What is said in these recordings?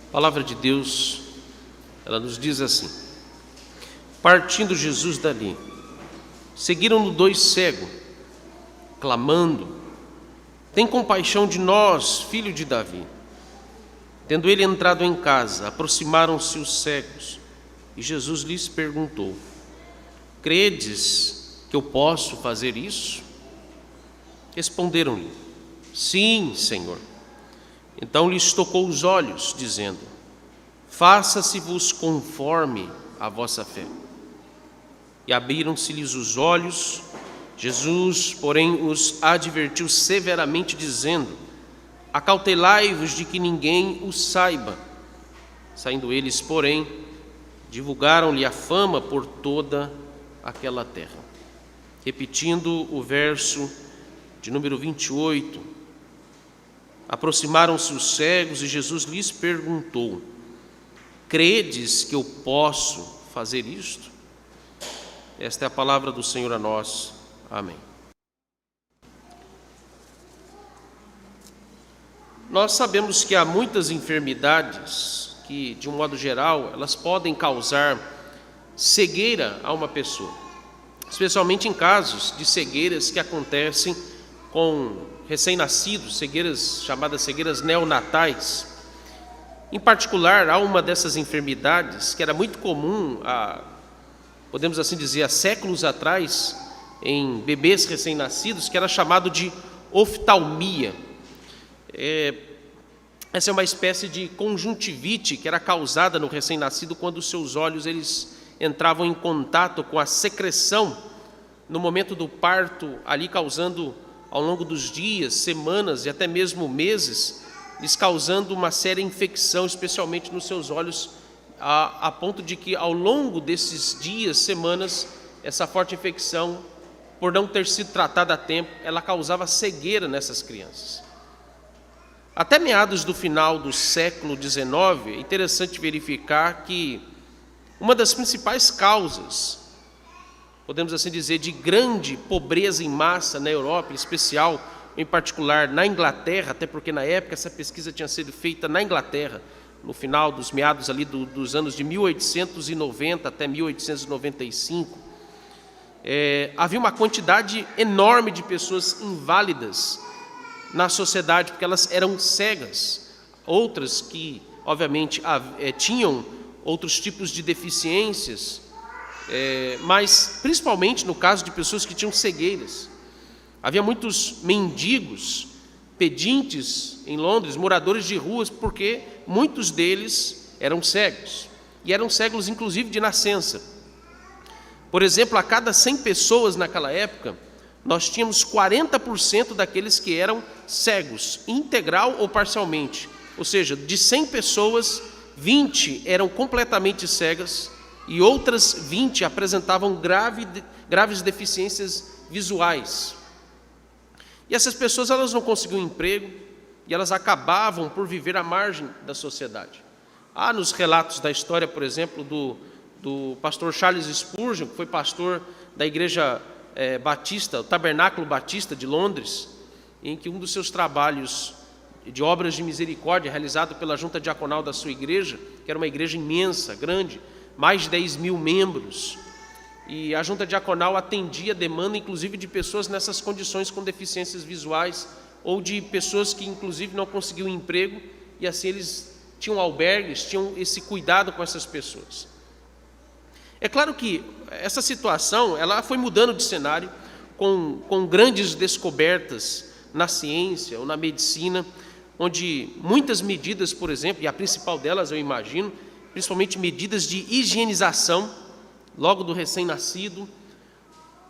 A palavra de Deus, ela nos diz assim: partindo Jesus dali, seguiram-no 2 cegos, clamando: tem compaixão de nós, filho de Davi. Tendo ele entrado em casa, aproximaram-se os cegos, e Jesus lhes perguntou: credes que eu posso fazer isso? Responderam-lhe: sim, Senhor. Então lhes tocou os olhos, dizendo: faça-se-vos conforme a vossa fé. E abriram-se-lhes os olhos. Jesus, porém, os advertiu severamente, dizendo: acautelai-vos de que ninguém o saiba. Saindo eles, porém, divulgaram-lhe a fama por toda aquela terra. Repetindo o verso de número 28, aproximaram-se os cegos e Jesus lhes perguntou: credes que eu posso fazer isto? Esta é a palavra do Senhor a nós. Amém. Nós sabemos que há muitas enfermidades que, de um modo geral, elas podem causar cegueira a uma pessoa, especialmente em casos de cegueiras que acontecem com recém-nascidos, cegueiras chamadas cegueiras neonatais. Em particular, há uma dessas enfermidades que era muito comum, podemos assim dizer, há séculos atrás, em bebês recém-nascidos, que era chamado de oftalmia. Essa é uma espécie de conjuntivite que era causada no recém-nascido quando os seus olhos eles entravam em contato com a secreção no momento do parto, ali causando, ao longo dos dias, semanas e até mesmo meses, lhes causando uma séria infecção, especialmente nos seus olhos, a ponto de que, ao longo desses dias, semanas, essa forte infecção, por não ter sido tratada a tempo, ela causava cegueira nessas crianças. Até meados do final do século XIX, é interessante verificar que uma das principais causas, podemos assim dizer, de grande pobreza em massa na Europa, em especial, em particular na Inglaterra, até porque na época essa pesquisa tinha sido feita na Inglaterra, no final dos meados ali dos anos de 1890 até 1895, havia uma quantidade enorme de pessoas inválidas na sociedade, porque elas eram cegas, outras que, obviamente, tinham outros tipos de deficiências, mas principalmente no caso de pessoas que tinham cegueiras. Havia muitos mendigos, pedintes em Londres, moradores de ruas, porque muitos deles eram cegos, e eram cegos inclusive de nascença. Por exemplo, a cada 100 pessoas naquela época, nós tínhamos 40% daqueles que eram cegos, integral ou parcialmente. Ou seja, de 100 pessoas, 20 eram completamente cegas e outras 20 apresentavam graves deficiências visuais. E essas pessoas elas não conseguiam emprego e elas acabavam por viver à margem da sociedade. Há nos relatos da história, por exemplo, do pastor Charles Spurgeon, que foi pastor da igreja batista, o Tabernáculo Batista de Londres, em que um dos seus trabalhos de obras de misericórdia realizado pela junta diaconal da sua igreja, que era uma igreja imensa, grande, mais de 10 mil membros, e a junta diaconal atendia a demanda inclusive de pessoas nessas condições com deficiências visuais ou de pessoas que inclusive não conseguiam emprego, e assim eles tinham albergues, tinham esse cuidado com essas pessoas. É claro que essa situação ela foi mudando de cenário com grandes descobertas na ciência ou na medicina, onde muitas medidas, por exemplo, e a principal delas eu imagino, principalmente medidas de higienização, logo do recém-nascido,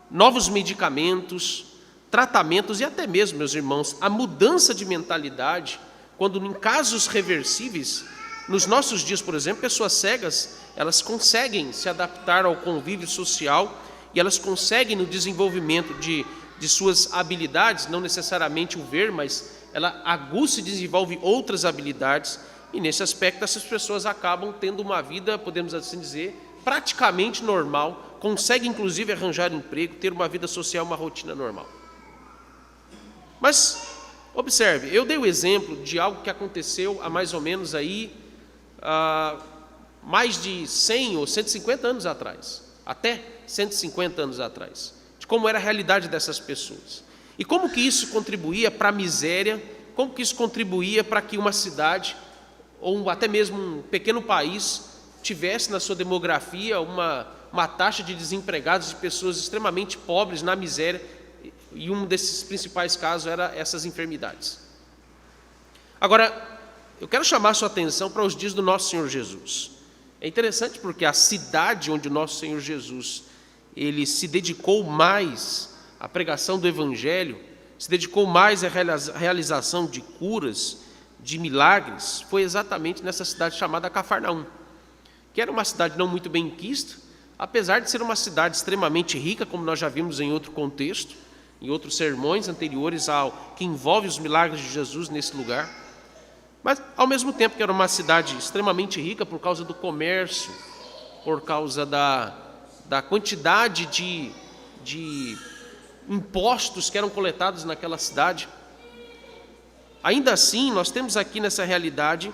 novos medicamentos, tratamentos e até mesmo, meus irmãos, a mudança de mentalidade, quando em casos reversíveis, nos nossos dias, por exemplo, pessoas cegas, elas conseguem se adaptar ao convívio social e elas conseguem no desenvolvimento de suas habilidades, não necessariamente o ver, mas ela aguça e desenvolve outras habilidades, e nesse aspecto essas pessoas acabam tendo uma vida, podemos assim dizer, praticamente normal, conseguem inclusive arranjar emprego, ter uma vida social, uma rotina normal. Mas, observe, eu dei o exemplo de algo que aconteceu há mais ou menos aí mais de 100 ou 150 anos atrás, até 150 anos atrás, de como era a realidade dessas pessoas. E como que isso contribuía para a miséria, como que isso contribuía para que uma cidade, ou até mesmo um pequeno país, tivesse na sua demografia uma taxa de desempregados, de pessoas extremamente pobres, na miséria, e um desses principais casos era essas enfermidades. Agora, eu quero chamar a sua atenção para os dias do nosso Senhor Jesus. É interessante porque a cidade onde o nosso Senhor Jesus ele se dedicou mais à pregação do Evangelho, se dedicou mais à realização de curas, de milagres, foi exatamente nessa cidade chamada Cafarnaum, que era uma cidade não muito bem quista, apesar de ser uma cidade extremamente rica, como nós já vimos em outro contexto, em outros sermões anteriores ao que envolve os milagres de Jesus nesse lugar. Mas, ao mesmo tempo que era uma cidade extremamente rica por causa do comércio, por causa da quantidade de impostos que eram coletados naquela cidade, ainda assim, nós temos aqui nessa realidade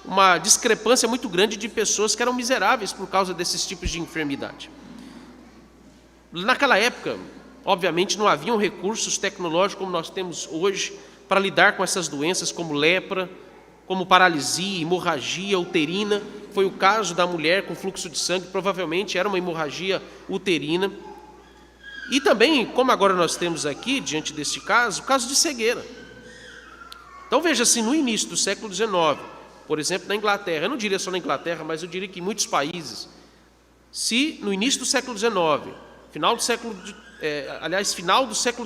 uma discrepância muito grande de pessoas que eram miseráveis por causa desses tipos de enfermidade. Naquela época, obviamente, não haviam recursos tecnológicos como nós temos hoje para lidar com essas doenças como lepra, como paralisia, hemorragia uterina. Foi o caso da mulher com fluxo de sangue, provavelmente era uma hemorragia uterina. E também, como agora nós temos aqui, diante deste caso, o caso de cegueira. Então veja-se, no início do século XIX, por exemplo, na Inglaterra, eu não diria só na Inglaterra, mas eu diria que em muitos países, se no início do século XIX, final do século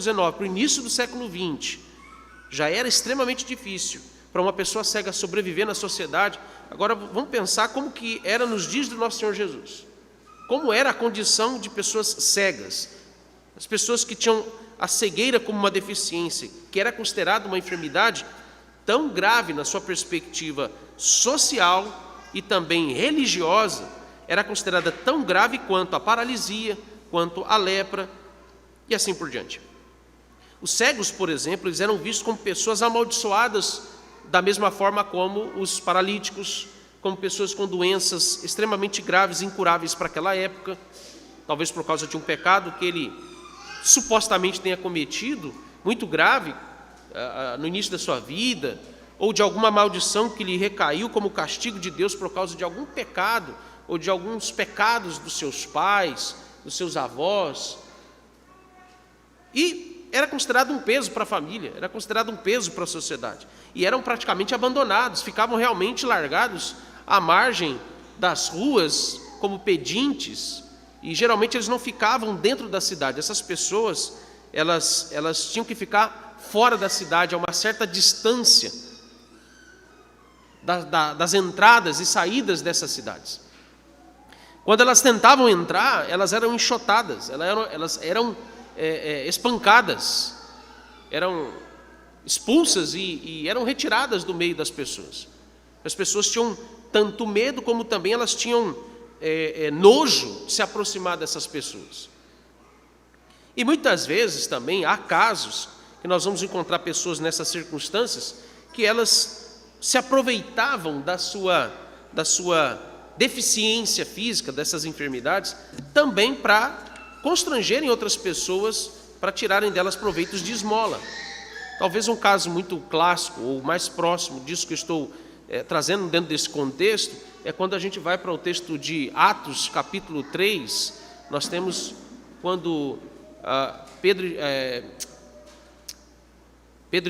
XIX para o início do século XX, já era extremamente difícil para uma pessoa cega sobreviver na sociedade, agora vamos pensar como que era nos dias do nosso Senhor Jesus. Como era a condição de pessoas cegas, as pessoas que tinham a cegueira como uma deficiência, que era considerada uma enfermidade tão grave na sua perspectiva social e também religiosa, era considerada tão grave quanto a paralisia, quanto a lepra e assim por diante. Os cegos, por exemplo, eles eram vistos como pessoas amaldiçoadas da mesma forma como os paralíticos, como pessoas com doenças extremamente graves, incuráveis para aquela época, talvez por causa de um pecado que ele supostamente tenha cometido, muito grave, no início da sua vida, ou de alguma maldição que lhe recaiu como castigo de Deus por causa de algum pecado, ou de alguns pecados dos seus pais, dos seus avós. E era considerado um peso para a família, era considerado um peso para a sociedade. E eram praticamente abandonados, ficavam realmente largados à margem das ruas como pedintes, e geralmente eles não ficavam dentro da cidade. Essas pessoas, elas tinham que ficar fora da cidade, a uma certa distância das entradas e saídas dessas cidades. Quando elas tentavam entrar, elas eram enxotadas, elas eram espancadas, eram expulsas e eram retiradas do meio das pessoas. As pessoas tinham tanto medo como também elas tinham nojo de se aproximar dessas pessoas. E muitas vezes também há casos que nós vamos encontrar pessoas nessas circunstâncias que elas se aproveitavam da sua deficiência física, dessas enfermidades, também para constrangerem outras pessoas, para tirarem delas proveitos de esmola. Talvez um caso muito clássico, ou mais próximo disso que eu estou trazendo dentro desse contexto, é quando a gente vai para o texto de Atos, capítulo 3, nós temos quando Pedro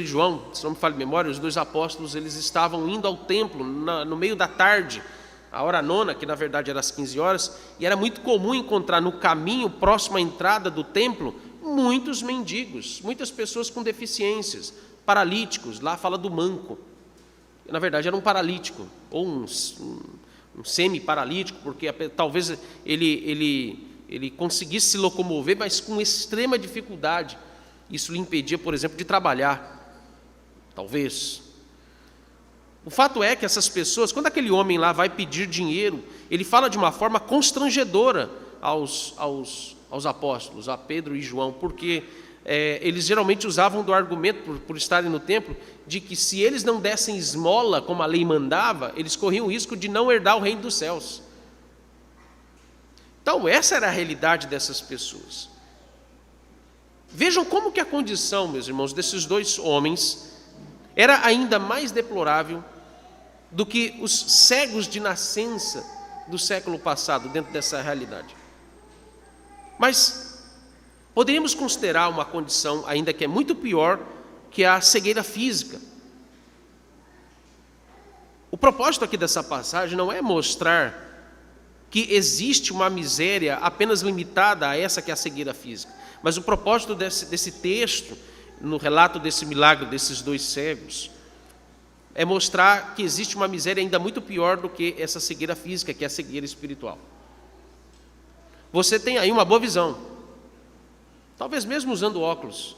e João, se não me falha a memória, os dois apóstolos, eles estavam indo ao templo no meio da tarde, a hora nona, que na verdade era às 15 horas, e era muito comum encontrar no caminho, próximo à entrada do templo, muitos mendigos, muitas pessoas com deficiências, paralíticos. Lá fala do manco, na verdade era um paralítico, ou um semi-paralítico, porque talvez ele conseguisse se locomover, mas com extrema dificuldade. Isso lhe impedia, por exemplo, de trabalhar, talvez. O fato é que essas pessoas, quando aquele homem lá vai pedir dinheiro, ele fala de uma forma constrangedora aos apóstolos, a Pedro e João, porque eles geralmente usavam do argumento, por estarem no templo, de que se eles não dessem esmola, como a lei mandava, eles corriam o risco de não herdar o reino dos céus. Então, essa era a realidade dessas pessoas. Vejam como que a condição, meus irmãos, desses dois homens era ainda mais deplorável do que os cegos de nascença do século passado, dentro dessa realidade. Mas poderíamos considerar uma condição ainda que é muito pior que a cegueira física. O propósito aqui dessa passagem não é mostrar que existe uma miséria apenas limitada a essa que é a cegueira física, mas o propósito desse texto, no relato desse milagre desses dois cegos, é mostrar que existe uma miséria ainda muito pior do que essa cegueira física, que é a cegueira espiritual. Você tem aí uma boa visão, talvez mesmo usando óculos,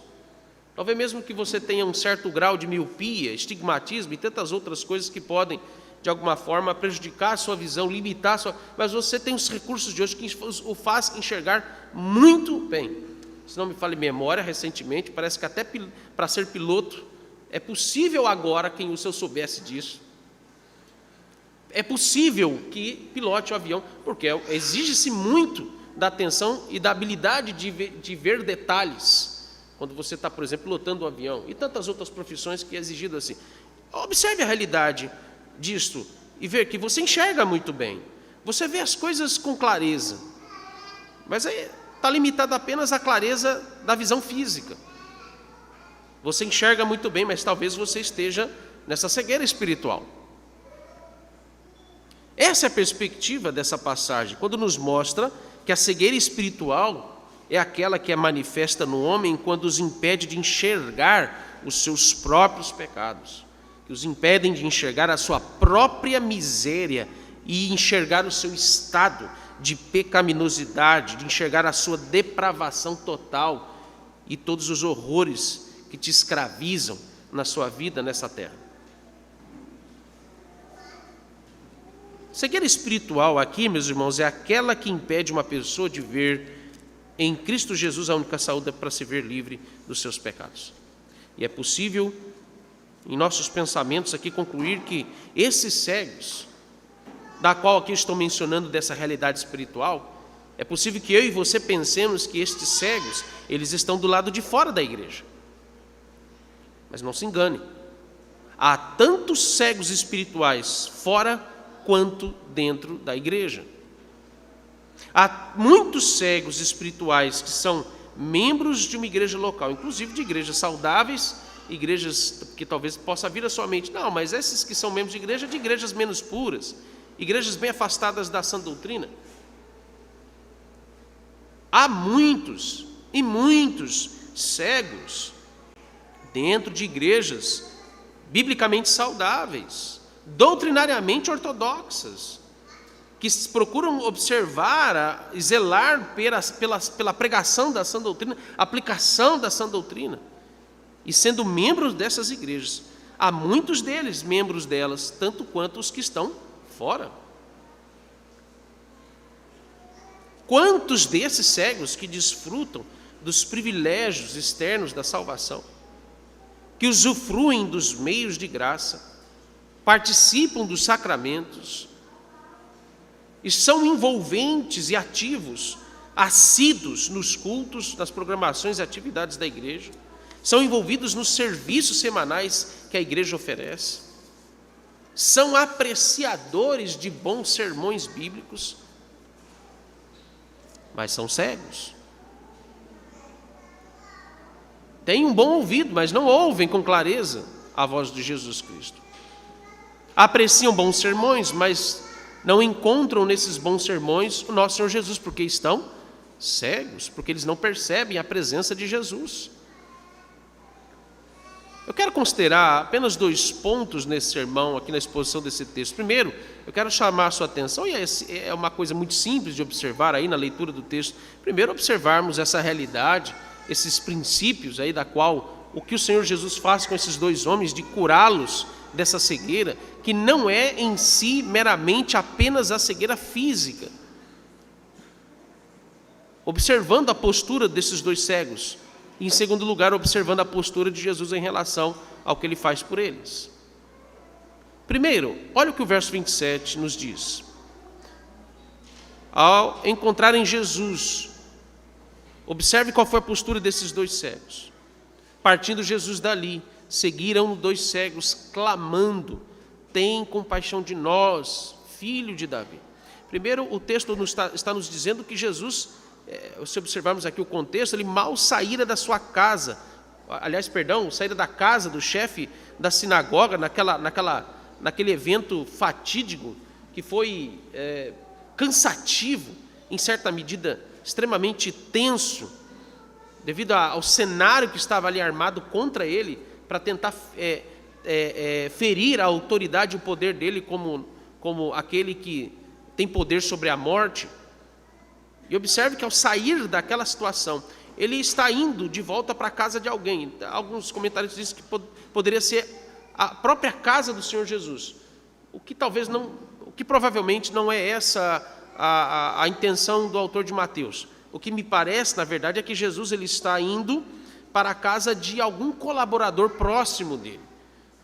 talvez mesmo que você tenha um certo grau de miopia, estigmatismo e tantas outras coisas que podem, de alguma forma, prejudicar a sua visão, limitar a sua... Mas você tem os recursos de hoje que o faz enxergar muito bem. Se não me falha memória, recentemente, parece que até para ser piloto, é possível agora, se eu soubesse disso, é possível que pilote o avião, porque exige-se muito da atenção e da habilidade de ver detalhes, quando você está, por exemplo, pilotando um avião, e tantas outras profissões que é exigido assim. Observe a realidade disto e ver que você enxerga muito bem, você vê as coisas com clareza, mas aí está limitado apenas à clareza da visão física. Você enxerga muito bem, mas talvez você esteja nessa cegueira espiritual. Essa é a perspectiva dessa passagem, quando nos mostra que a cegueira espiritual é aquela que é manifesta no homem quando os impede de enxergar os seus próprios pecados, que os impedem de enxergar a sua própria miséria e enxergar o seu estado de pecaminosidade, de enxergar a sua depravação total e todos os horrores que te escravizam na sua vida nessa terra. Cegueira espiritual aqui, meus irmãos, é aquela que impede uma pessoa de ver em Cristo Jesus a única saúde para se ver livre dos seus pecados. E é possível, em nossos pensamentos aqui, concluir que esses cegos, da qual aqui estou mencionando dessa realidade espiritual, é possível que eu e você pensemos que estes cegos, eles estão do lado de fora da igreja. Mas não se engane, há tantos cegos espirituais fora quanto dentro da igreja. Há muitos cegos espirituais que são membros de uma igreja local, inclusive de igrejas saudáveis, igrejas que talvez possa vir à sua mente, não, mas esses que são membros de igrejas menos puras, igrejas bem afastadas da sã doutrina. Há muitos e muitos cegos dentro de igrejas biblicamente saudáveis, doutrinariamente ortodoxas, que procuram observar e zelar pela pregação da sã doutrina, aplicação da sã doutrina, e sendo membros dessas igrejas. Há muitos deles membros delas, tanto quanto os que estão fora. Quantos desses cegos que desfrutam dos privilégios externos da salvação, que usufruem dos meios de graça, participam dos sacramentos, e são envolventes e ativos, assíduos nos cultos, nas programações e atividades da igreja, são envolvidos nos serviços semanais que a igreja oferece, são apreciadores de bons sermões bíblicos, mas são cegos. Têm um bom ouvido, mas não ouvem com clareza a voz de Jesus Cristo. Apreciam bons sermões, mas não encontram nesses bons sermões o nosso Senhor Jesus, porque estão cegos, porque eles não percebem a presença de Jesus. Eu quero considerar apenas 2 pontos nesse sermão, aqui na exposição desse texto. Primeiro, eu quero chamar a sua atenção, e é uma coisa muito simples de observar aí na leitura do texto. Primeiro, observarmos essa realidade, esses princípios aí da qual, o que o Senhor Jesus faz com esses 2 homens, de curá-los dessa cegueira, que não é em si meramente apenas a cegueira física. Observando a postura desses 2 cegos, E, em segundo lugar, observando a postura de Jesus em relação ao que ele faz por eles. Primeiro, olha o que o verso 27 nos diz. Ao encontrarem Jesus, observe qual foi a postura desses dois cegos. Partindo Jesus dali, seguiram dois cegos, clamando: tem compaixão de nós, filho de Davi. Primeiro, o texto está nos dizendo que Jesus, se observarmos aqui o contexto, ele mal saíra da sua casa, saíra da casa do chefe da sinagoga, naquele evento fatídico, que foi cansativo, em certa medida extremamente tenso, devido ao cenário que estava ali armado contra ele, para tentar ferir a autoridade e o poder dele como aquele que tem poder sobre a morte. E observe que ao sair daquela situação, ele está indo de volta para a casa de alguém. Alguns comentários dizem que poderia ser a própria casa do Senhor Jesus, o que provavelmente não é essa a intenção do autor de Mateus. O que me parece, na verdade, é que Jesus ele está indo para a casa de algum colaborador próximo dele.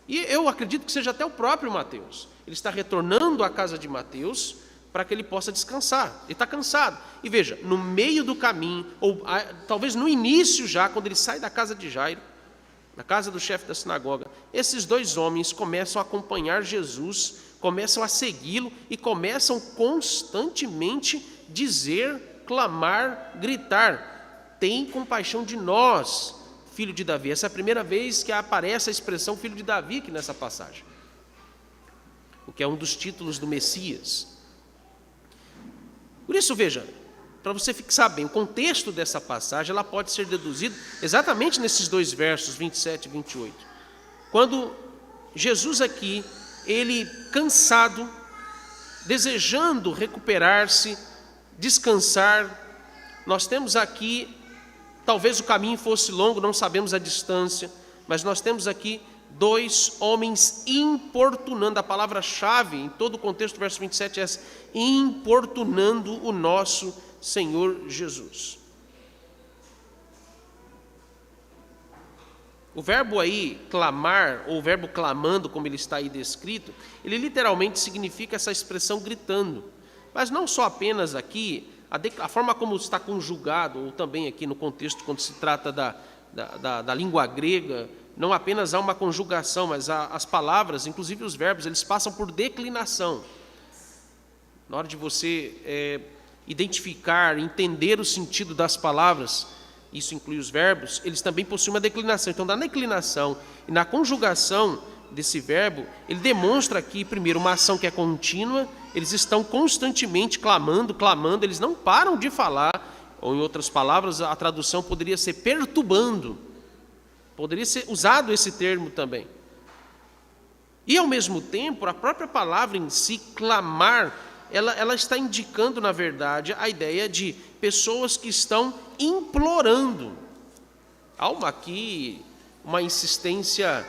E eu acredito que seja até o próprio Mateus. Ele está retornando à casa de Mateus para que ele possa descansar. Ele está cansado. E veja, no meio do caminho, ou talvez no início já, quando ele sai da casa de Jairo, na casa do chefe da sinagoga, esses dois homens começam a acompanhar Jesus, começam a segui-lo e começam constantemente dizer, clamar, gritar: tem compaixão de nós, filho de Davi. Essa é a primeira vez que aparece a expressão filho de Davi aqui nessa passagem, o que é um dos títulos do Messias. Por isso, veja, para você fixar bem o contexto dessa passagem, ela pode ser deduzida exatamente nesses dois versos, 27 e 28. Quando Jesus aqui, ele cansado, desejando recuperar-se, descansar, nós temos aqui, talvez o caminho fosse longo, não sabemos a distância, mas nós temos aqui dois homens importunando. A palavra-chave em todo o contexto do verso 27 é essa: importunando o nosso Senhor Jesus. O verbo aí, clamar, ou o verbo clamando, como ele está aí descrito, ele literalmente significa essa expressão gritando. Mas não só apenas aqui, a forma como está conjugado, ou também aqui no contexto, quando se trata da língua grega, não apenas há uma conjugação, mas as palavras, inclusive os verbos, eles passam por declinação. Na hora de você identificar, entender o sentido das palavras, isso inclui os verbos, eles também possuem uma declinação. Então, na declinação e na conjugação desse verbo, ele demonstra aqui, primeiro, uma ação que é contínua. Eles estão constantemente clamando, eles não param de falar, ou em outras palavras, a tradução poderia ser perturbando. Poderia ser usado esse termo também. E, ao mesmo tempo, a própria palavra em si, clamar, ela está indicando, na verdade, a ideia de pessoas que estão implorando. Há aqui uma insistência,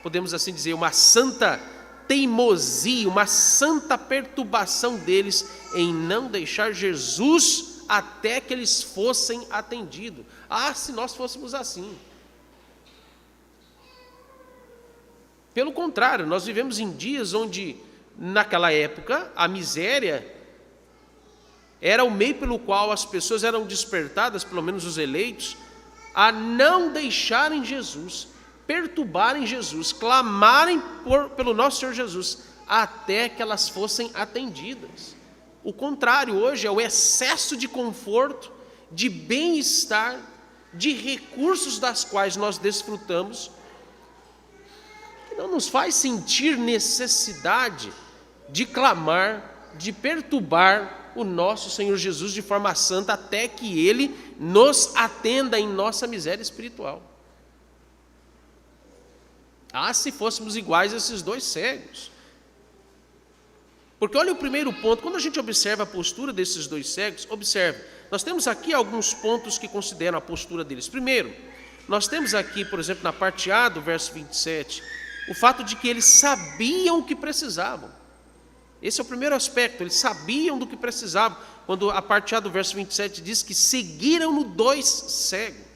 podemos assim dizer, uma santa teimosia, uma santa perturbação deles em não deixar Jesus até que eles fossem atendidos. Se nós fôssemos assim! Pelo contrário, nós vivemos em dias onde, naquela época, a miséria era o meio pelo qual as pessoas eram despertadas, pelo menos os eleitos, a não deixarem Jesus, perturbarem Jesus, clamarem pelo nosso Senhor Jesus, até que elas fossem atendidas. O contrário hoje é o excesso de conforto, de bem-estar, de recursos das quais nós desfrutamos, não nos faz sentir necessidade de clamar, de perturbar o nosso Senhor Jesus de forma santa, até que Ele nos atenda em nossa miséria espiritual. Se fôssemos iguais a esses dois cegos. Porque olha o primeiro ponto, quando a gente observa a postura desses dois cegos, observe, nós temos aqui alguns pontos que consideram a postura deles. Primeiro, nós temos aqui, por exemplo, na parte A do verso 27, o fato de que eles sabiam o que precisavam. Esse é o primeiro aspecto, eles sabiam do que precisavam. Quando a parte A do verso 27 diz que seguiram-no dois cegos.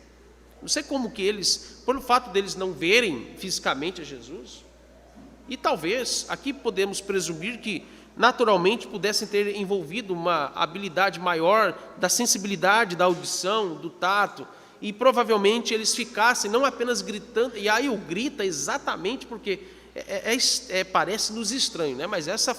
Não sei como que eles, pelo fato deles não verem fisicamente a Jesus, e talvez, aqui podemos presumir que naturalmente pudessem ter envolvido uma habilidade maior da sensibilidade, da audição, do tato, e provavelmente eles ficassem não apenas gritando, e aí o grita exatamente porque parece-nos estranho, né? Mas esse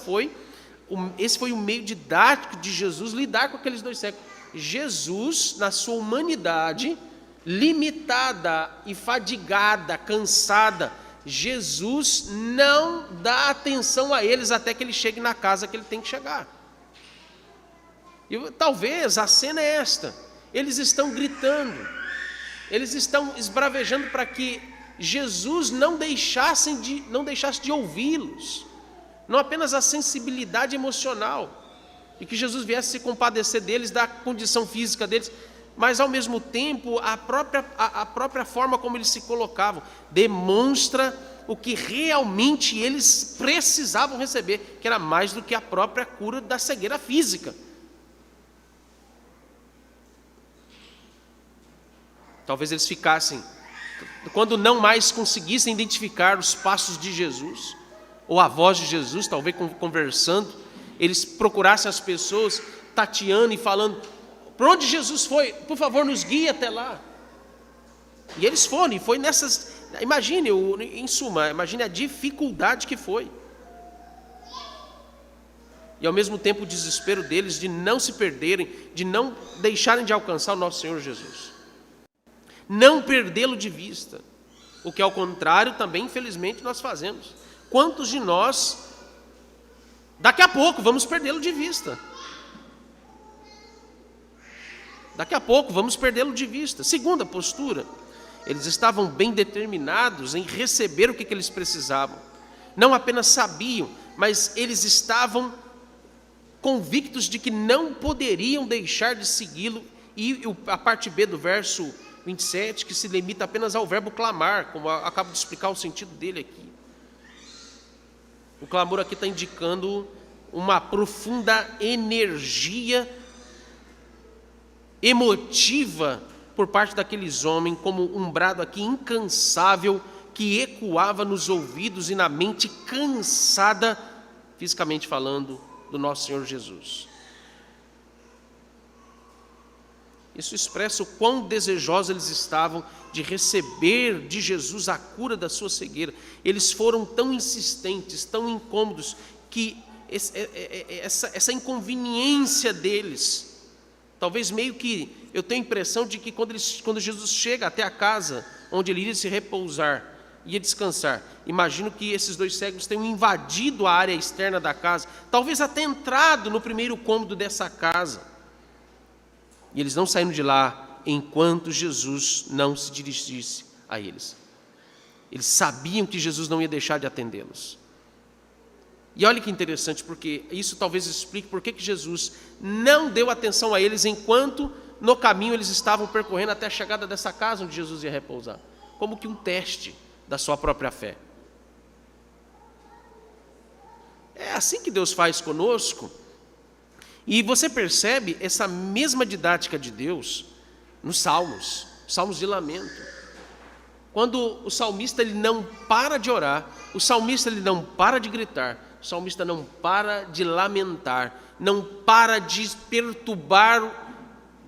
foi o meio didático de Jesus lidar com aqueles dois cegos. Jesus, na sua humanidade, limitada e fadigada, cansada, Jesus não dá atenção a eles até que ele chegue na casa que ele tem que chegar. E talvez a cena é esta: eles estão gritando, eles estão esbravejando para que Jesus não deixasse de ouvi-los, não apenas a sensibilidade emocional, e que Jesus viesse se compadecer deles, da condição física deles, mas ao mesmo tempo a própria forma como eles se colocavam demonstra o que realmente eles precisavam receber, que era mais do que a própria cura da cegueira física. Talvez eles ficassem, quando não mais conseguissem identificar os passos de Jesus, ou a voz de Jesus, talvez conversando, eles procurassem as pessoas, tateando e falando: por onde Jesus foi? Por favor, nos guie até lá. E eles foram, e foi nessas... Imagine, em suma, imagine a dificuldade que foi. E ao mesmo tempo o desespero deles de não se perderem, de não deixarem de alcançar o nosso Senhor Jesus. Não perdê-lo de vista. O que ao contrário também, infelizmente, nós fazemos. Quantos de nós, daqui a pouco, vamos perdê-lo de vista? Daqui a pouco vamos perdê-lo de vista. Segunda postura, eles estavam bem determinados em receber o que eles precisavam. Não apenas sabiam, mas eles estavam convictos de que não poderiam deixar de segui-lo. E a parte B do verso 27, que se limita apenas ao verbo clamar, como eu acabo de explicar o sentido dele aqui. O clamor aqui está indicando uma profunda energia emotiva por parte daqueles homens, como um brado aqui incansável que ecoava nos ouvidos e na mente cansada, fisicamente falando, do nosso Senhor Jesus. Isso expressa o quão desejosos eles estavam de receber de Jesus a cura da sua cegueira. Eles foram tão insistentes, tão incômodos, que essa inconveniência deles, talvez meio que, eu tenho a impressão de que quando Jesus chega até a casa onde ele iria se repousar, ia descansar, imagino que esses dois cegos tenham invadido a área externa da casa, talvez até entrado no primeiro cômodo dessa casa, e eles não saíram de lá enquanto Jesus não se dirigisse a eles. Eles sabiam que Jesus não ia deixar de atendê-los. E olha que interessante, porque isso talvez explique por que Jesus não deu atenção a eles enquanto no caminho eles estavam percorrendo até a chegada dessa casa onde Jesus ia repousar, como que um teste da sua própria fé. É assim que Deus faz conosco. E você percebe essa mesma didática de Deus nos Salmos de lamento. Quando o salmista ele não para de orar, o salmista ele não para de gritar, o salmista não para de lamentar, não para de perturbar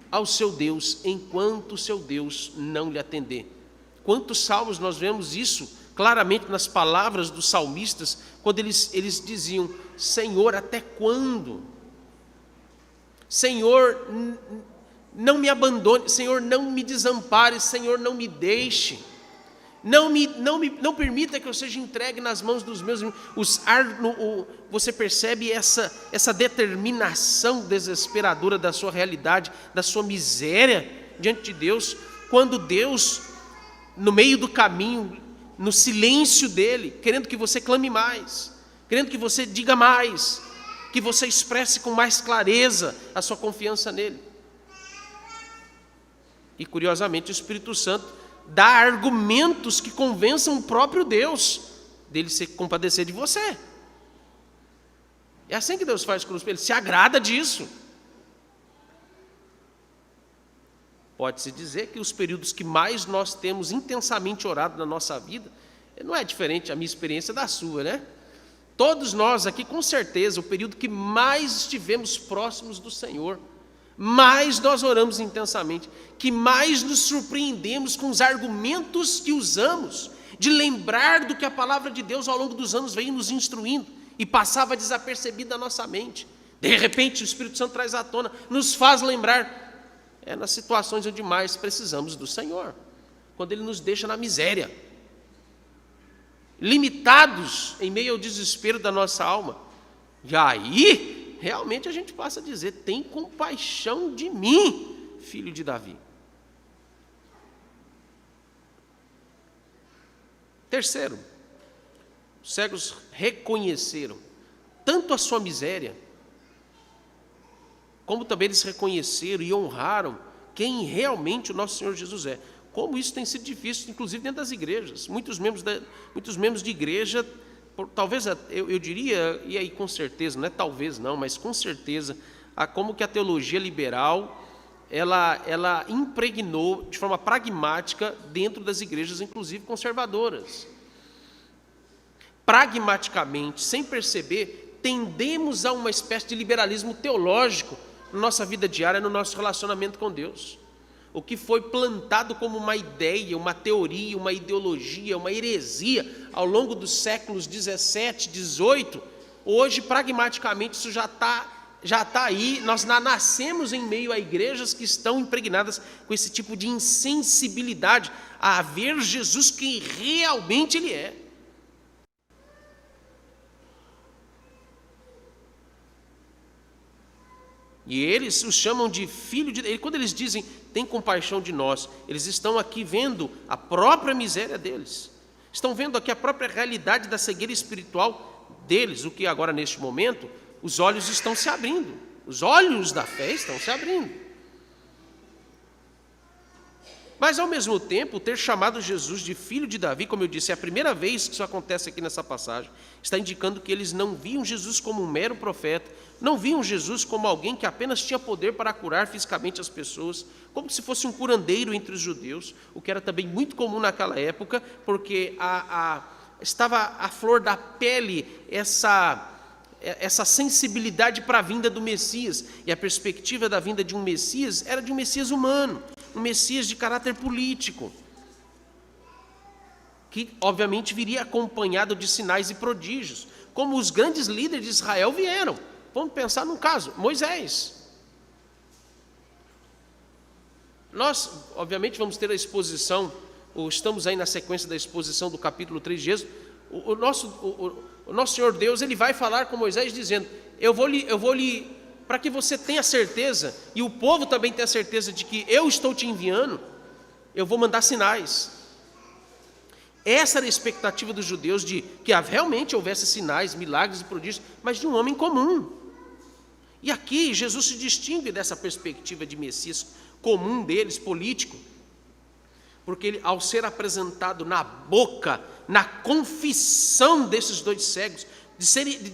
ao seu Deus, enquanto o seu Deus não lhe atender. Quantos salmos nós vemos isso claramente nas palavras dos salmistas, quando eles diziam: Senhor, até quando? Senhor, não me abandone, Senhor, não me desampare, Senhor, não me deixe, não permita que eu seja entregue nas mãos dos meus inimigos. Você percebe essa determinação desesperadora da sua realidade, da sua miséria diante de Deus, quando Deus, no meio do caminho, no silêncio dele, querendo que você clame mais, querendo que você diga mais, que você expresse com mais clareza a sua confiança nele. E curiosamente o Espírito Santo dá argumentos que convençam o próprio Deus dele se compadecer de você. É assim que Deus faz conosco, ele se agrada disso. Pode-se dizer que os períodos que mais nós temos intensamente orado na nossa vida, não é diferente a minha experiência da sua, né? Todos nós aqui, com certeza, o período que mais estivemos próximos do Senhor, mais nós oramos intensamente, que mais nos surpreendemos com os argumentos que usamos, de lembrar do que a palavra de Deus ao longo dos anos veio nos instruindo, e passava desapercebido da nossa mente. De repente o Espírito Santo traz à tona, nos faz lembrar, nas situações onde mais precisamos do Senhor, quando Ele nos deixa na miséria, limitados em meio ao desespero da nossa alma. E aí, realmente a gente passa a dizer: tem compaixão de mim, filho de Davi. Terceiro, os cegos reconheceram tanto a sua miséria, como também eles reconheceram e honraram quem realmente o nosso Senhor Jesus é. Como isso tem sido difícil, inclusive dentro das igrejas. Muitos membros de igreja, talvez, eu diria, e aí com certeza, não é talvez não, mas com certeza, como que a teologia liberal, ela impregnou de forma pragmática dentro das igrejas, inclusive conservadoras. Pragmaticamente, sem perceber, tendemos a uma espécie de liberalismo teológico na nossa vida diária, no nosso relacionamento com Deus. O que foi plantado como uma ideia, uma teoria, uma ideologia, uma heresia ao longo dos séculos 17, 18, hoje pragmaticamente isso já está aí. Nós nascemos em meio a igrejas que estão impregnadas com esse tipo de insensibilidade a ver Jesus quem realmente Ele é. E eles o chamam de filho de Deus. Quando eles dizem, tem compaixão de nós, eles estão aqui vendo a própria miséria deles. Estão vendo aqui a própria realidade da cegueira espiritual deles, o que agora, neste momento, os olhos estão se abrindo. Os olhos da fé estão se abrindo. Mas, ao mesmo tempo, ter chamado Jesus de filho de Davi, como eu disse, é a primeira vez que isso acontece aqui nessa passagem, está indicando que eles não viam Jesus como um mero profeta, não viam Jesus como alguém que apenas tinha poder para curar fisicamente as pessoas, como se fosse um curandeiro entre os judeus, o que era também muito comum naquela época, porque estava à flor da pele essa sensibilidade para a vinda do Messias, e a perspectiva da vinda de um Messias era de um Messias humano, um Messias de caráter político, que obviamente viria acompanhado de sinais e prodígios, como os grandes líderes de Israel vieram. Vamos pensar num caso, Moisés. Nós, obviamente, vamos ter a exposição, ou estamos aí na sequência da exposição do capítulo 3 de Êxodo. O nosso Senhor Deus, Ele vai falar com Moisés dizendo, eu vou lhe, para que você tenha certeza, e o povo também tenha certeza de que eu estou te enviando, eu vou mandar sinais. Essa era a expectativa dos judeus, de que realmente houvesse sinais, milagres e prodígios, mas de um homem comum. E aqui Jesus se distingue dessa perspectiva de Messias comum deles, político, porque ele, ao ser apresentado na boca, na confissão desses dois cegos,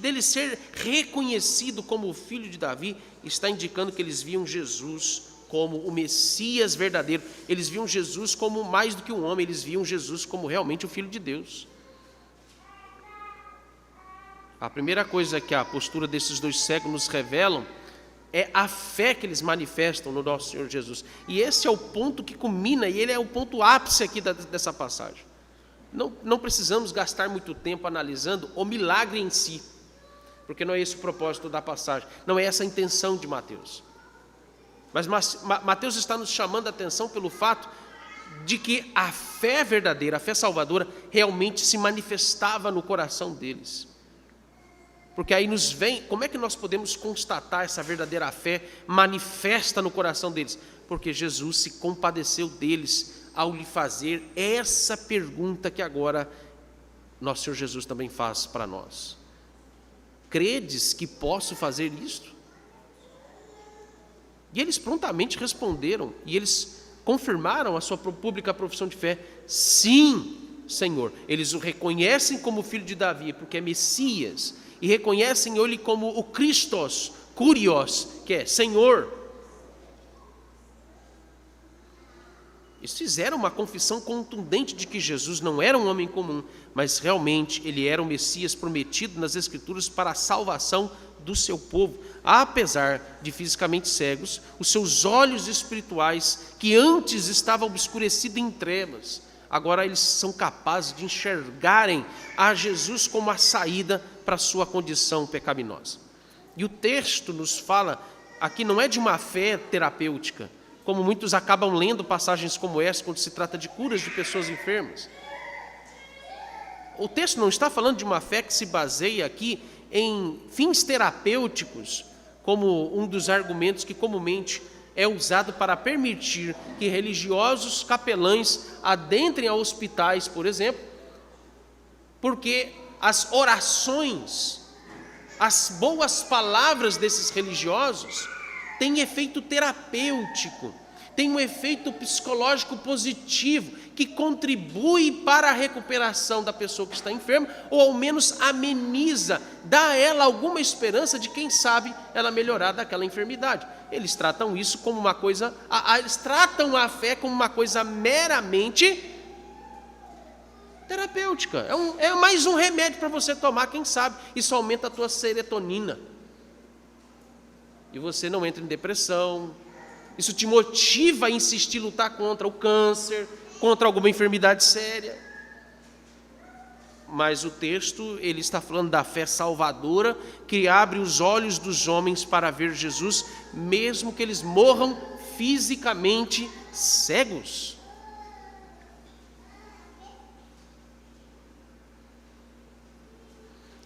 dele ser reconhecido como o filho de Davi, está indicando que eles viam Jesus como o Messias verdadeiro. Eles viam Jesus como mais do que um homem, eles viam Jesus como realmente o Filho de Deus. A primeira coisa que a postura desses dois cegos nos revelam é a fé que eles manifestam no nosso Senhor Jesus. E esse é o ponto que culmina, e ele é o ponto ápice aqui dessa passagem. Não precisamos gastar muito tempo analisando o milagre em si, porque não é esse o propósito da passagem, não é essa a intenção de Mateus. Mas Mateus está nos chamando a atenção pelo fato de que a fé verdadeira, a fé salvadora, realmente se manifestava no coração deles. Porque aí nos vem, como é que nós podemos constatar essa verdadeira fé manifesta no coração deles? Porque Jesus se compadeceu deles ao lhe fazer essa pergunta que agora nosso Senhor Jesus também faz para nós. Credes que posso fazer isto? E eles prontamente responderam, e eles confirmaram a sua pública profissão de fé. Sim, Senhor. Eles o reconhecem como filho de Davi, porque é Messias, e reconhecem ele como o Christos, Kurios, que é Senhor. Eles fizeram uma confissão contundente de que Jesus não era um homem comum, mas realmente ele era o Messias prometido nas Escrituras para a salvação do seu povo. Apesar de fisicamente cegos, os seus olhos espirituais, que antes estavam obscurecidos em trevas, agora eles são capazes de enxergarem a Jesus como a saída para a sua condição pecaminosa. E o texto nos fala, aqui não é de uma fé terapêutica, como muitos acabam lendo passagens como essa quando se trata de curas de pessoas enfermas. O texto não está falando de uma fé que se baseia aqui em fins terapêuticos, como um dos argumentos que comumente é usado para permitir que religiosos capelães adentrem a hospitais, por exemplo, porque as orações, as boas palavras desses religiosos têm efeito terapêutico, tem um efeito psicológico positivo que contribui para a recuperação da pessoa que está enferma, ou ao menos ameniza, dá a ela alguma esperança de, quem sabe, ela melhorar daquela enfermidade. Eles tratam isso como uma coisa, eles tratam a fé como uma coisa meramente terapêutica. É mais um remédio para você tomar, quem sabe, isso aumenta a tua serotonina. E você não entra em depressão. Isso te motiva a insistir em lutar contra o câncer, contra alguma enfermidade séria. Mas o texto, ele está falando da fé salvadora, que abre os olhos dos homens para ver Jesus, mesmo que eles morram fisicamente cegos.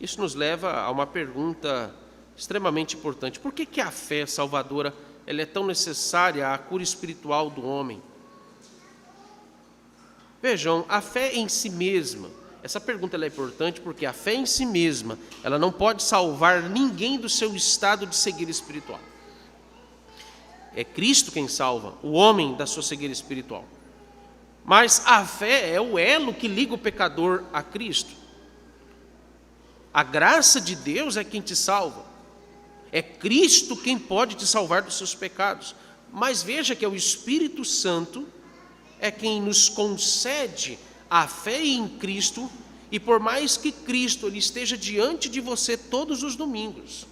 Isso nos leva a uma pergunta extremamente importante. Por que a fé salvadora ela é tão necessária à cura espiritual do homem? Vejam, a fé em si mesma, essa pergunta ela é importante porque a fé em si mesma, ela não pode salvar ninguém do seu estado de cegueira espiritual. É Cristo quem salva o homem da sua cegueira espiritual. Mas a fé é o elo que liga o pecador a Cristo. A graça de Deus é quem te salva. É Cristo quem pode te salvar dos seus pecados. Mas veja que é o Espírito Santo é quem nos concede a fé em Cristo, e por mais que Cristo ele esteja diante de você todos os domingos,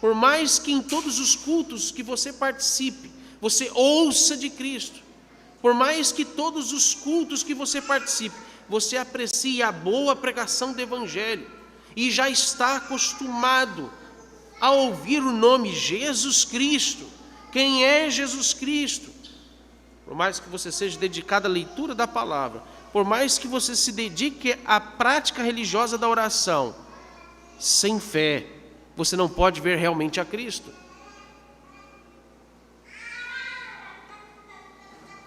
por mais que em todos os cultos que você participe, você ouça de Cristo, por mais que todos os cultos que você participe, você aprecie a boa pregação do Evangelho, e já está acostumado a ouvir o nome Jesus Cristo. Quem é Jesus Cristo? Por mais que você seja dedicado à leitura da palavra, por mais que você se dedique à prática religiosa da oração, sem fé, você não pode ver realmente a Cristo.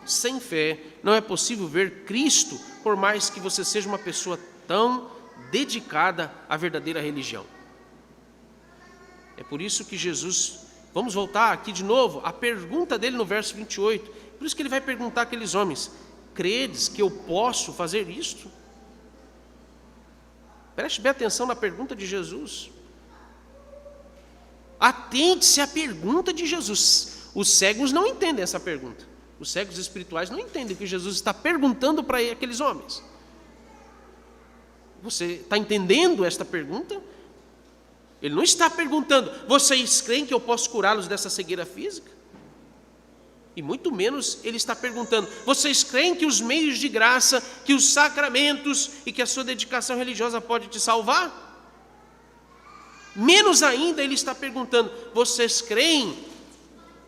Sem fé, não é possível ver Cristo, por mais que você seja uma pessoa tão dedicada à verdadeira religião. É por isso que Jesus, vamos voltar aqui de novo, a pergunta dele no verso 28, por isso que ele vai perguntar àqueles homens: credes que eu posso fazer isto? Preste bem atenção na pergunta de Jesus. Atente-se à pergunta de Jesus. Os cegos não entendem essa pergunta. Os cegos espirituais não entendem o que Jesus está perguntando para aqueles homens. Você está entendendo esta pergunta? Ele não está perguntando: vocês creem que eu posso curá-los dessa cegueira física? E muito menos ele está perguntando: vocês creem que os meios de graça, que os sacramentos e que a sua dedicação religiosa pode te salvar? Menos ainda ele está perguntando: vocês creem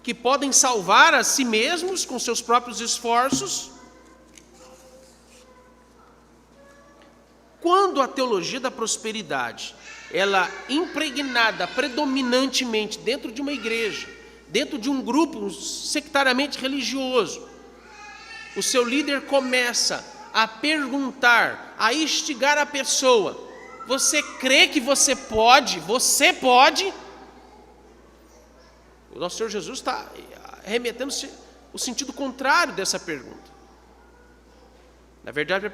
que podem salvar a si mesmos com seus próprios esforços? Quando a teologia da prosperidade, ela impregnada predominantemente dentro de uma igreja, dentro de um grupo sectariamente religioso, o seu líder começa a perguntar, a instigar a pessoa: você crê que você pode? Você pode? O nosso Senhor Jesus está remetendo o sentido contrário dessa pergunta. Na verdade,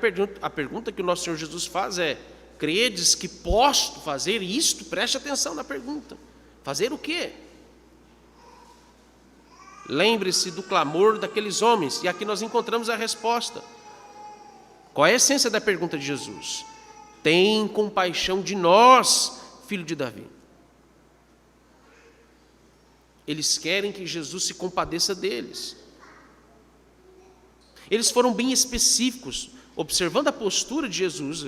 a pergunta que o nosso Senhor Jesus faz é: credes que posso fazer isto? Preste atenção na pergunta. Fazer o quê? Lembre-se do clamor daqueles homens, e aqui nós encontramos a resposta. Qual é a essência da pergunta de Jesus? Tem compaixão de nós, filho de Davi. Eles querem que Jesus se compadeça deles. Eles foram bem específicos. Observando a postura de Jesus,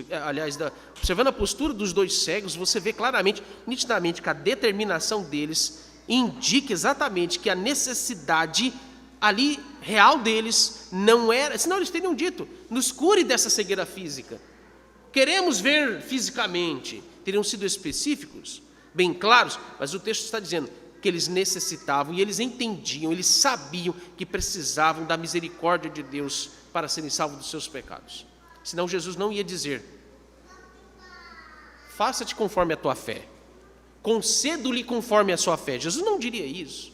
observando a postura dos dois cegos, você vê claramente, nitidamente, que a determinação deles indica exatamente que a necessidade ali real deles não era, senão eles teriam dito: nos cure dessa cegueira física. Queremos ver fisicamente. Teriam sido específicos, bem claros, mas o texto está dizendo que eles necessitavam, e eles entendiam, eles sabiam que precisavam da misericórdia de Deus para serem salvos dos seus pecados. Senão Jesus não ia dizer: faça-te conforme a tua fé, concedo-lhe conforme a sua fé. Jesus não diria isso.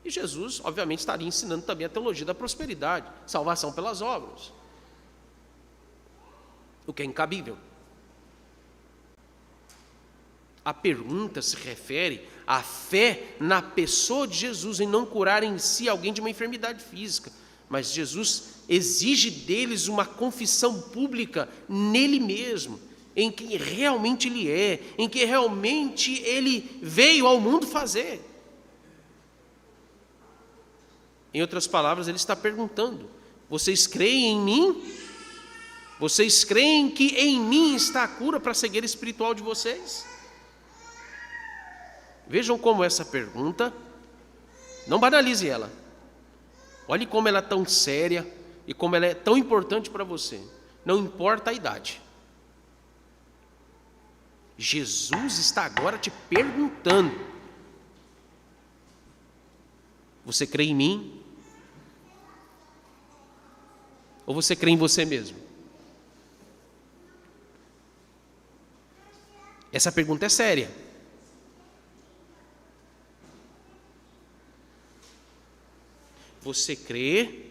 E Jesus, obviamente, estaria ensinando também a teologia da prosperidade, salvação pelas obras, o que é incabível. A pergunta se refere à fé na pessoa de Jesus, em não curar em si alguém de uma enfermidade física. Mas Jesus exige deles uma confissão pública nele mesmo, em quem realmente ele é, em que realmente ele veio ao mundo fazer. Em outras palavras, ele está perguntando: vocês creem em mim? Vocês creem que em mim está a cura para a cegueira espiritual de vocês? Vejam como essa pergunta, não banalize ela. Olhe como ela é tão séria e como ela é tão importante para você. Não importa a idade. Jesus está agora te perguntando: você crê em mim? Ou você crê em você mesmo? Essa pergunta é séria. Você crê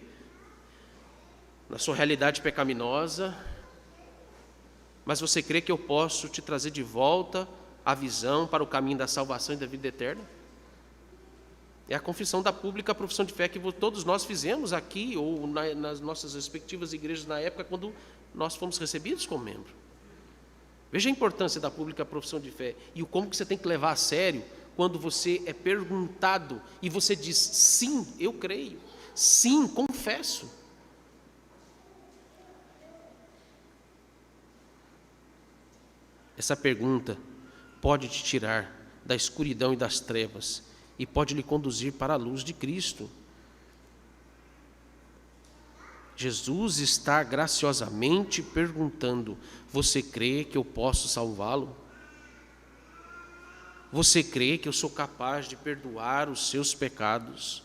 na sua realidade pecaminosa, mas você crê que eu posso te trazer de volta a visão para o caminho da salvação e da vida eterna? É a confissão da pública profissão de fé que todos nós fizemos aqui, ou nas nossas respectivas igrejas na época, quando nós fomos recebidos como membro. Veja a importância da pública profissão de fé e o como que você tem que levar a sério quando você é perguntado e você diz: sim, eu creio, sim, confesso. Essa pergunta pode te tirar da escuridão e das trevas e pode lhe conduzir para a luz de Cristo. Jesus está graciosamente perguntando: você crê que eu posso salvá-lo? Você crê que eu sou capaz de perdoar os seus pecados?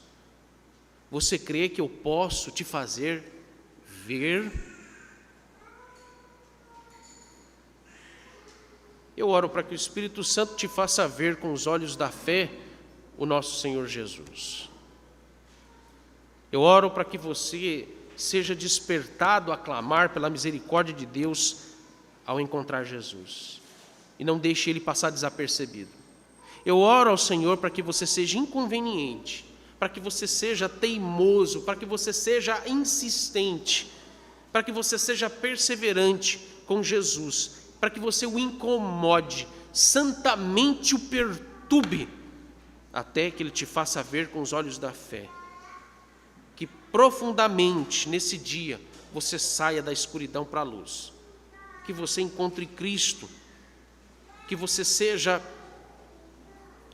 Você crê que eu posso te fazer ver? Eu oro para que o Espírito Santo te faça ver com os olhos da fé o nosso Senhor Jesus. Eu oro para que você seja despertado a clamar pela misericórdia de Deus ao encontrar Jesus, e não deixe Ele passar desapercebido. Eu oro ao Senhor para que você seja inconveniente, para que você seja teimoso, para que você seja insistente, para que você seja perseverante com Jesus, para que você o incomode, santamente o perturbe, até que Ele te faça ver com os olhos da fé. Que profundamente nesse dia você saia da escuridão para a luz, que você encontre Cristo, que você seja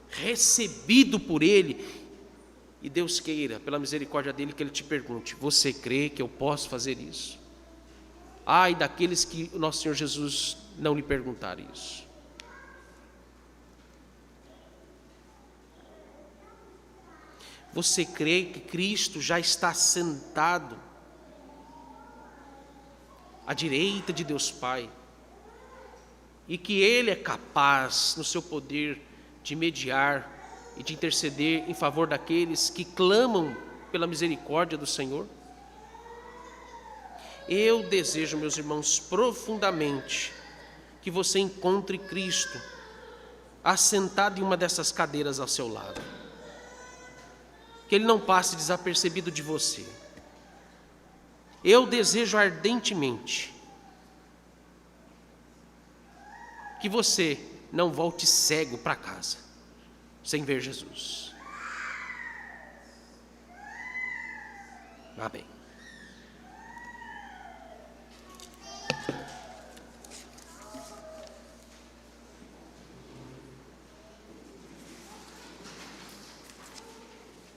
recebido por Ele, e Deus queira, pela misericórdia dEle, que Ele te pergunte: você crê que eu posso fazer isso? Ai daqueles que o nosso Senhor Jesus não lhe perguntar isso. Você crê que Cristo já está sentado à direita de Deus Pai, e que Ele é capaz, no seu poder, de mediar e de interceder em favor daqueles que clamam pela misericórdia do Senhor? Eu desejo, meus irmãos, profundamente que você encontre Cristo assentado em uma dessas cadeiras ao seu lado. que ele não passe desapercebido de você. Eu desejo ardentemente que você não volte cego para casa, sem ver Jesus. Amém.